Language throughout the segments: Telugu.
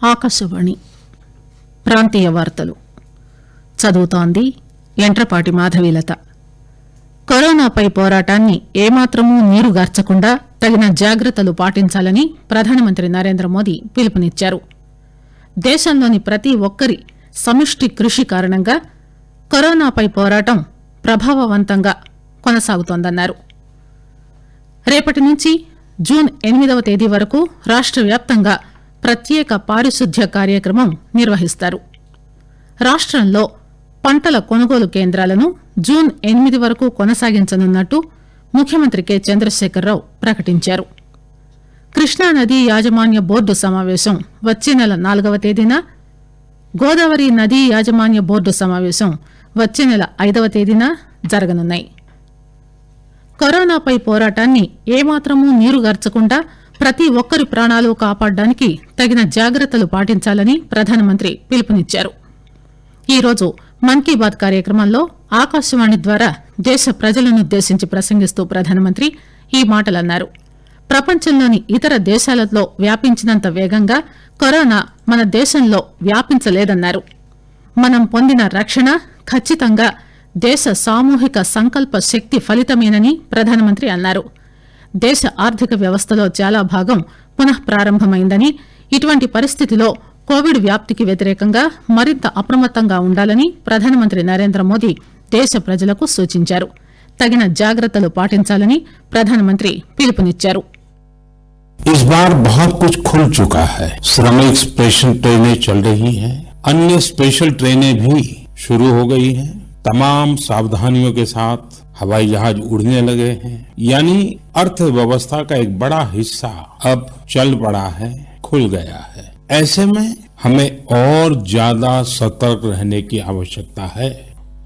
ఆకాశవాణి ప్రాంతీయ వార్తలు చదువుతోంది యంట్రపాటి మాధవీలత. కరోనాపై పోరాటాన్ని ఏమాత్రమూ నీరుగార్చకుండా తగిన జాగ్రత్తలు పాటించాలని ప్రధానమంత్రి నరేంద్రమోదీ పిలుపునిచ్చారు. దేశంలోని ప్రతి ఒక్కరి సమిష్టి కృషి కారణంగా కరోనాపై పోరాటం ప్రభావవంతంగా కొనసాగుతోందన్నారు. రేపటి నుంచి జూన్ 8వ తేదీ వరకు రాష్ట వ్యాప్తంగా ప్రత్యేక పారిశుద్ధ్య కార్యక్రమం నిర్వహిస్తారు. రాష్టంలో పంటల కొనుగోలు కేంద్రాలను జూన్ 8 వరకు కొనసాగించనున్నట్టు ముఖ్యమంత్రి కె చంద్రశేఖరరావు ప్రకటించారు. కృష్ణానదీ యాజమాన్య బోర్డు సమావేశం వచ్చే నెల 4వ తేదీన, గోదావరి నదీ యాజమాన్య బోర్డు సమావేశం వచ్చే నెల 5వ తేదీన జరగనున్నాయి. కరోనాపై పోరాటాన్ని ఏమాత్రమూ నీరుగార్చకుండా ప్రతి ఒక్కరి ప్రాణాలు కాపాడడానికి తగిన జాగ్రత్తలు పాటించాలని ప్రధానమంత్రి పిలుపునిచ్చారు. ఈరోజు మన్ కీ బాత్ కార్యక్రమంలో ఆకాశవాణి ద్వారా దేశ ప్రజలనుద్దేశించి ప్రసంగిస్తూ ప్రధానమంత్రి ఈ మాటలన్నారు. ప్రపంచంలోని ఇతర దేశాలలో వ్యాపించినంత వేగంగా కరోనా మన దేశంలో వ్యాపించలేదన్నారు. మనం పొందిన రక్షణ ఖచ్చితంగా దేశ సామూహిక సంకల్ప శక్తి ఫలితమేనని ప్రధానమంత్రి అన్నారు. దేశ ఆర్థిక వ్యవస్థలో చాలా భాగం పునః ప్రారంభమైందని, ఇటువంటి పరిస్థితిలో కోవిడ్ వ్యాప్తికి వ్యతిరేకంగా మరింత అప్రమత్తంగా ఉండాలని ప్రధానమంత్రి నరేంద్రమోదీ దేశ ప్రజలకు సూచించారు. తగిన జాగ్రత్తలు పాటించాలని ప్రధానమంత్రి పిలుపునిచ్చారు. इस बार बहुत कुछ खुल चुका है. श्रमिक स्पेशल ट्रेनें चल रही हैं, अन्य स्पेशल ट्रेनें भी शुरू हो गई हैं. तमाम सावधानियों के साथ हवाई जहाज उड़ने लगे हैं. यानी अर्थव्यवस्था का एक बड़ा हिस्सा अब चल पड़ा है, खुल गया है. ऐसे में हमें और ज्यादा सतर्क रहने की आवश्यकता है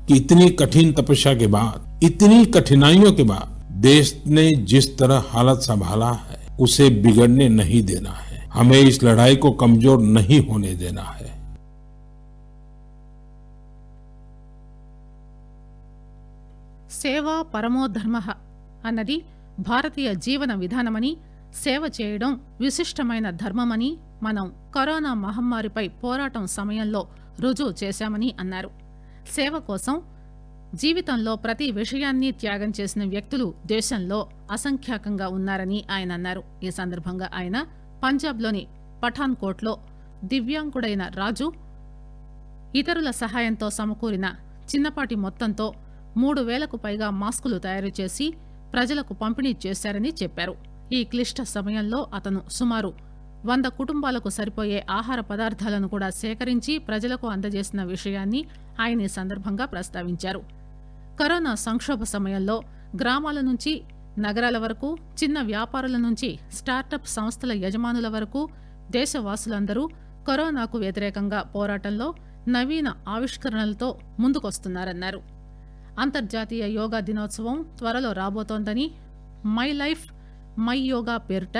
कि इतनी कठिन तपस्या के बाद, इतनी कठिनाइयों के बाद देश ने जिस तरह हालत संभाला है उसे बिगड़ने नहीं देना है. हमें इस लड़ाई को कमजोर नहीं होने देना है. సేవా పరమో ధర్మ అన్నది భారతీయ జీవన విధానమని, సేవ చేయడం విశిష్టమైన ధర్మమని మనం కరోనా మహమ్మారిపై పోరాటం సమయంలో రుజువు చేశామని అన్నారు. సేవ కోసం జీవితంలో ప్రతి విషయాన్ని త్యాగం చేసిన వ్యక్తులు దేశంలో అసంఖ్యాకంగా ఉన్నారని ఆయన అన్నారు. ఈ సందర్భంగా ఆయన పంజాబ్లోని పఠాన్కోట్లో దివ్యాంగుడైన రాజు ఇతరుల సహాయంతో సమకూరిన చిన్నపాటి మొత్తంతో 3,000కు పైగా మాస్కులు తయారు చేసి ప్రజలకు పంపిణీ చేశారని చెప్పారు. ఈ క్లిష్ట సమయంలో అతను సుమారు 100 కుటుంబాలకు సరిపోయే ఆహార పదార్థాలను కూడా సేకరించి ప్రజలకు అందజేసిన విషయాన్ని ఆయన ఈ సందర్భంగా ప్రస్తావించారు. కరోనా సంక్షోభ సమయంలో గ్రామాల నుంచి నగరాల వరకు, చిన్న వ్యాపారుల నుంచి స్టార్టప్ సంస్థల యజమానుల వరకు దేశవాసులందరూ కరోనాకు వ్యతిరేకంగా పోరాటంలో నవీన ఆవిష్కరణలతో ముందుకొస్తున్నారన్నారు. అంతర్జాతీయ యోగా దినోత్సవం త్వరలో రాబోతోందని, మై లైఫ్ మై యోగా పేరిట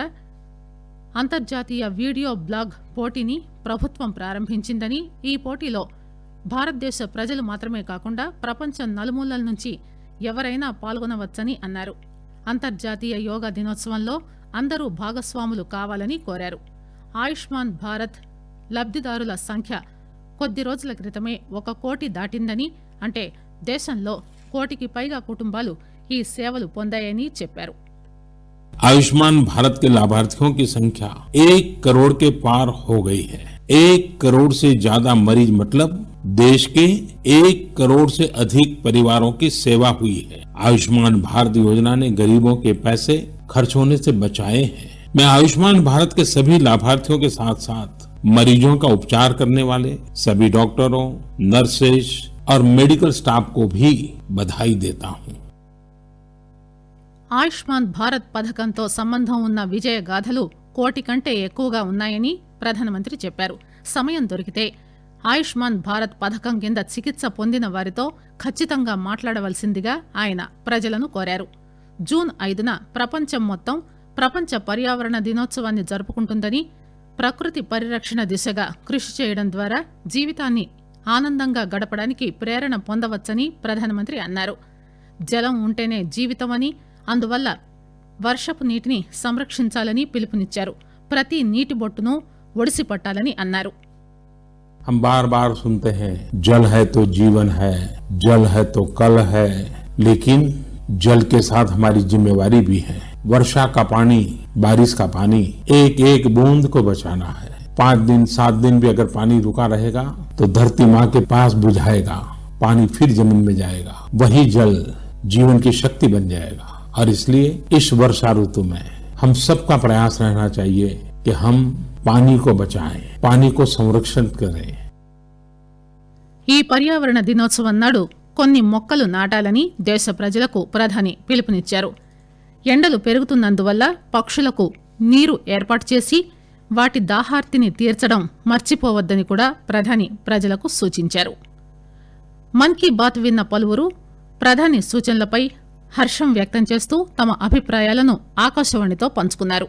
అంతర్జాతీయ వీడియో బ్లాగ్ పోటీని ప్రభుత్వం ప్రారంభించిందని, ఈ పోటీలో భారతదేశ ప్రజలు మాత్రమే కాకుండా ప్రపంచం నలుమూలల నుంచి ఎవరైనా పాల్గొనవచ్చని అన్నారు. అంతర్జాతీయ యోగా దినోత్సవంలో అందరూ భాగస్వాములు కావాలని కోరారు. ఆయుష్మాన్ భారత్ లబ్దిదారుల సంఖ్య కొద్ది రోజుల క్రితమే 1 కోటి దాటిందని, అంటే దేశంలో 1 కోటికి పైగా కుటుంబాలు ఈ సేవలు పొందాయని చెప్పారు. आयुष्मान भारत के लाभार्थियों की संख्या 1 करोड़ के पार हो गई है. 1 करोड़ से ज्यादा मरीज मतलब देश के 1 करोड़ से अधिक परिवारों की सेवा हुई है. आयुष्मान भारत योजना ने गरीबों के पैसे खर्च होने से बचाए हैं. मैं आयुष्मान भारत के सभी लाभार्थियों के साथ साथ मरीजों का उपचार करने वाले सभी डॉक्टरों, नर्सेज और मेडिकल स्टाफ को भी बधाई देता हूँ. ఆయుష్మాన్ భారత్ పథకంతో సంబంధం ఉన్న విజయ గాథలు 1 కోటి కంటే ఎక్కువగా ఉన్నాయని ప్రధానమంత్రి చెప్పారు. సమయం దొరికితే ఆయుష్మాన్ భారత్ పథకం కింద చికిత్స పొందిన వారితో ఖచ్చితంగా మాట్లాడవలసిందిగా ఆయన ప్రజలను కోరారు. జూన్ 5న ప్రపంచం మొత్తం ప్రపంచ పర్యావరణ దినోత్సవాన్ని జరుపుకుంటుందని, ప్రకృతి పరిరక్షణ దిశగా కృషి చేయడం ద్వారా జీవితాన్ని ఆనందంగా గడపడానికి ప్రేరణ పొందవచ్చని ప్రధానమంత్రి అన్నారు. జలం ఉంటేనే జీవితమని, అందువల్ల వర్షపు నీటిని సంరక్షించాలని పిలుపునిచ్చారు. ప్రతి నీటి బొట్టును ఒడిసి పట్టాలని అన్నారు. हम बार बार सुनते हैं जल है तो जीवन है, जल है तो कल है, लेकिन जल के साथ हमारी जिम्मेवारी भी है. वर्षा का पानी, बारिश का पानी, एक एक बूंद को बचाना है. 5 दिन 7 दिन भी अगर पानी रुका रहेगा तो धरती माँ के पास बुझाएगा, पानी फिर जमीन में जाएगा, वही जल जीवन की शक्ति बन जाएगा. और इसलिए इस वर्षा ऋतु में हम सबका प्रयास रहना चाहिए कि हम पानी को बचाएं, पानी को संरक्षण करें. ఈ పర్యావరణ దినోత్సవం నాడు కొన్ని మొక్కలు నాటాలని దేశ ప్రజలకు ప్రధాని పిలుపునిచ్చారు. ఎండలు పెరుగుతున్నందువల్ల పక్షులకు నీరు ఏర్పాటు చేసి వాటి దాహార్తిని తీర్చడం మర్చిపోవద్దని కూడా ప్రధాని ప్రజలకు సూచించారు. మన్ కీ బాత్ విన్న పలువురు ప్రధాని సూచనలపై హర్షం వ్యక్తం చేస్తూ తమ అభిప్రాయాలను ఆకాశవాణితో పంచుకున్నారు.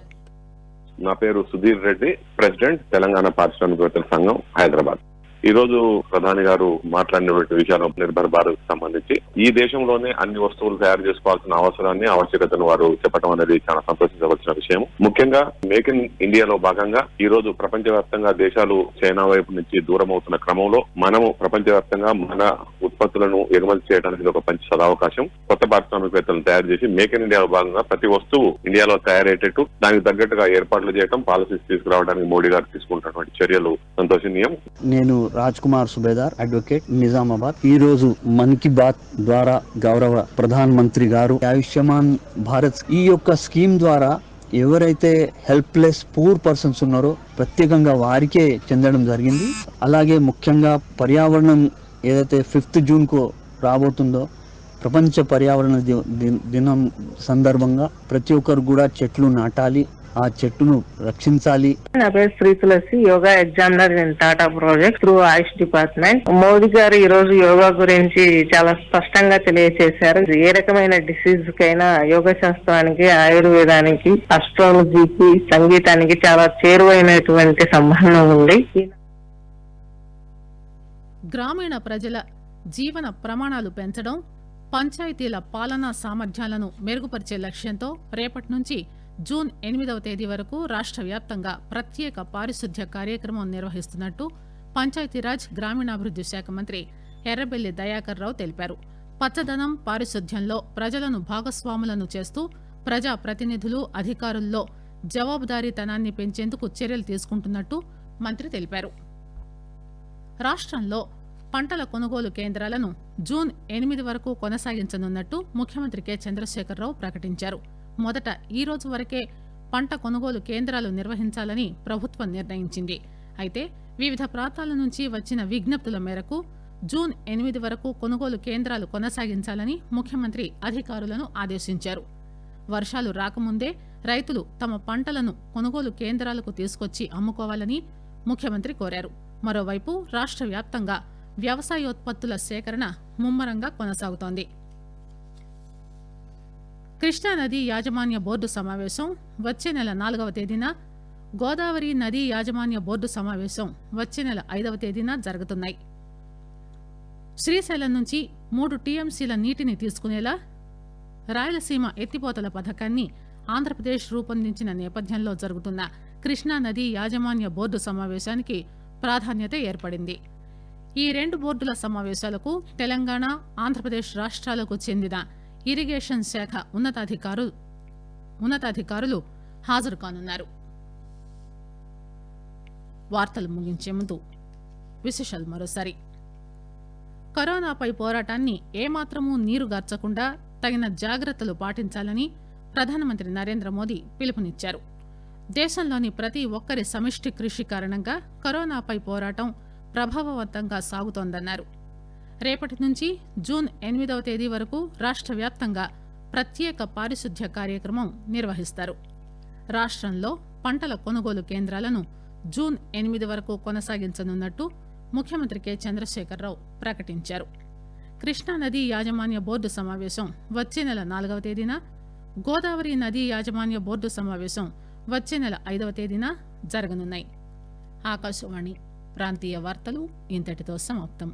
నా పేరు సుధీర్ రెడ్డి, ప్రెసిడెంట్ తెలంగాణ పారిశ్రామికవేత్తల సంఘం, హైదరాబాద్. ఈ రోజు ప్రధాని గారు మాట్లాడినటువంటి విషయాలు నిర్భర్ భారత్ సంబంధించి ఈ దేశంలోనే అన్ని వస్తువులు తయారు చేసుకోవాల్సిన అవసరాన్ని, ఆవశ్యకతను వారు చెప్పడం అనేది చాలా సంతోషించవలసిన విషయం. ముఖ్యంగా మేక్ ఇన్ ఇండియాలో భాగంగా ఈ రోజు ప్రపంచవ్యాప్తంగా దేశాలు చైనా వైపు నుంచి దూరం అవుతున్న క్రమంలో మనము ప్రపంచవ్యాప్తంగా మన ఉత్పత్తులను ఎగుమతి చేయడానికి ఒక మంచి సదవకాశం. కొత్త పారిశ్రామికవేత్తలను తయారు చేసి మేక్ ఇన్ ఇండియాలో భాగంగా ప్రతి వస్తువు ఇండియాలో తయారయ్యేటట్టు దానికి తగ్గట్టుగా ఏర్పాట్లు చేయడం, పాలసీస్ తీసుకురావడానికి మోడీ గారు తీసుకుంటున్నటువంటి చర్యలు సంతోషనీయం. నేను రాజ్ కుమార్ సుబేదార్, అడ్వకేట్, నిజామాబాద్. ఈ రోజు మన్ కీ బాత్ ద్వారా గౌరవ ప్రధాన మంత్రి గారు ఆయుష్మాన్ భారత్ ఈ యొక్క స్కీమ్ ద్వారా ఎవరైతే హెల్ప్లెస్ పూర్ పర్సన్స్ ఉన్నారో ప్రత్యేకంగా వారికే చెందడం జరిగింది. అలాగే ముఖ్యంగా పర్యావరణం ఏదైతే 5th జూన్ కు రాబోతుందో ప్రపంచ పర్యావరణ దినం సందర్భంగా ప్రతి ఒక్కరు కూడా చెట్లు నాటాలి, ఆ చెట్టును రక్షించాలి. నా పేరు Shri Tulasi, yoga examiner in Tata project through Ayush department. Modi garu ఈ రోజు యోగా గురించి చాలా స్పష్టంగా తెలియజేశారు. ఏ రకమైన డిసీజ్ కైనా యోగా శాస్త్రానికి, ఆయుర్వేదానికి, అస్ట్రాలజీకి, సంగీతానికి చాలా చేరువైనటువంటి సంబంధం ఉంది. గ్రామీణ ప్రజల జీవన ప్రమాణాలు పెంచడం, పంచాయతీల పాలనా సామర్థ్యాలను మెరుగుపరిచే లక్ష్యంతో రేపటి నుంచి జూన్ 8వ తేదీ వరకు రాష్ట్ర వ్యాప్తంగా ప్రత్యేక పారిశుద్ధ్య కార్యక్రమం నిర్వహిస్తున్నట్టు పంచాయతీరాజ్ గ్రామీణాభివృద్ది శాఖ మంత్రి ఎర్రబెల్లి దయాకర్ రావు తెలిపారు. పచ్చదనం, పారిశుద్ధ్యంలో ప్రజలను భాగస్వాములను చేస్తూ ప్రజా ప్రతినిధులు, అధికారుల్లో జవాబుదారీతనాన్ని పెంచేందుకు చర్యలు తీసుకుంటున్నట్టు మంత్రి తెలిపారు. రాష్ట్రంలో పంటల కొనుగోలు కేంద్రాలను జూన్ 8 వరకు కొనసాగించనున్నట్టు ముఖ్యమంత్రి కె చంద్రశేఖరరావు ప్రకటించారు. మొదట ఈ రోజు వరకే పంట కొనుగోలు కేంద్రాలు నిర్వహించాలని ప్రభుత్వం నిర్ణయించింది. అయితే వివిధ ప్రాంతాల నుంచి వచ్చిన విజ్ఞప్తుల మేరకు జూన్ 8 వరకు కొనుగోలు కేంద్రాలు కొనసాగించాలని ముఖ్యమంత్రి అధికారులను ఆదేశించారు. వర్షాలు రాకముందే రైతులు తమ పంటలను కొనుగోలు కేంద్రాలకు తీసుకొచ్చి అమ్ముకోవాలని ముఖ్యమంత్రి కోరారు. మరోవైపు రాష్ట్ర వ్యాప్తంగా వ్యవసాయోత్పత్తుల సేకరణ ముమ్మరంగా కొనసాగుతోంది. కృష్ణానదీ యాజమాన్య బోర్డు సమావేశం వచ్చే నెల 4వ తేదీన, గోదావరి నదీ యాజమాన్య బోర్డు సమావేశం వచ్చే నెల 5వ తేదీన జరుగుతున్నాయి. శ్రీశైలం నుంచి 3 టీఎంసీల నీటిని తీసుకునేలా రాయలసీమ ఎత్తిపోతల పథకాన్ని ఆంధ్రప్రదేశ్ రూపొందించిన నేపథ్యంలో జరుగుతున్న కృష్ణానదీ యాజమాన్య బోర్డు సమావేశానికి ప్రాధాన్యత ఏర్పడింది. ఈ 2 బోర్డుల సమావేశాలకు తెలంగాణ, ఆంధ్రప్రదేశ్ రాష్ట్రాలకు చెందిన ఇరిగేషన్ శాఖ ఉన్నతాధికారులు హాజరు కానున్నారు. వార్తలు ముగించే ముందు విశేషాలు మరోసారి. కరోనాపై పోరాటాన్ని ఏమాత్రమూ నీరుగార్చకుండా తగిన జాగ్రత్తలు పాటించాలని ప్రధానమంత్రి నరేంద్ర మోదీ పిలుపునిచ్చారు. దేశంలోని ప్రతి ఒక్కరి సమిష్టి కృషి కారణంగా కరోనాపై పోరాటం ప్రభావవంతంగా సాగుతోందన్నారు. రేపటి నుంచి జూన్ 8వ తేదీ వరకు రాష్ట్ర వ్యాప్తంగా ప్రత్యేక పారిశుద్ధ్య కార్యక్రమం నిర్వహిస్తారు. రాష్ట్రంలో పంటల కొనుగోలు కేంద్రాలను జూన్ 8 వరకు కొనసాగించనున్నట్టు ముఖ్యమంత్రి కె చంద్రశేఖరరావు ప్రకటించారు. కృష్ణానదీ యాజమాన్య బోర్డు సమావేశం వచ్చే నెల 4వ తేదీన, గోదావరి నదీ యాజమాన్య బోర్డు సమావేశం వచ్చే నెల 5వ తేదీన జరగనున్నాయి. ఆకాశవాణి ప్రాంతీయ వార్తలు ఇంతటితో సమాప్తం.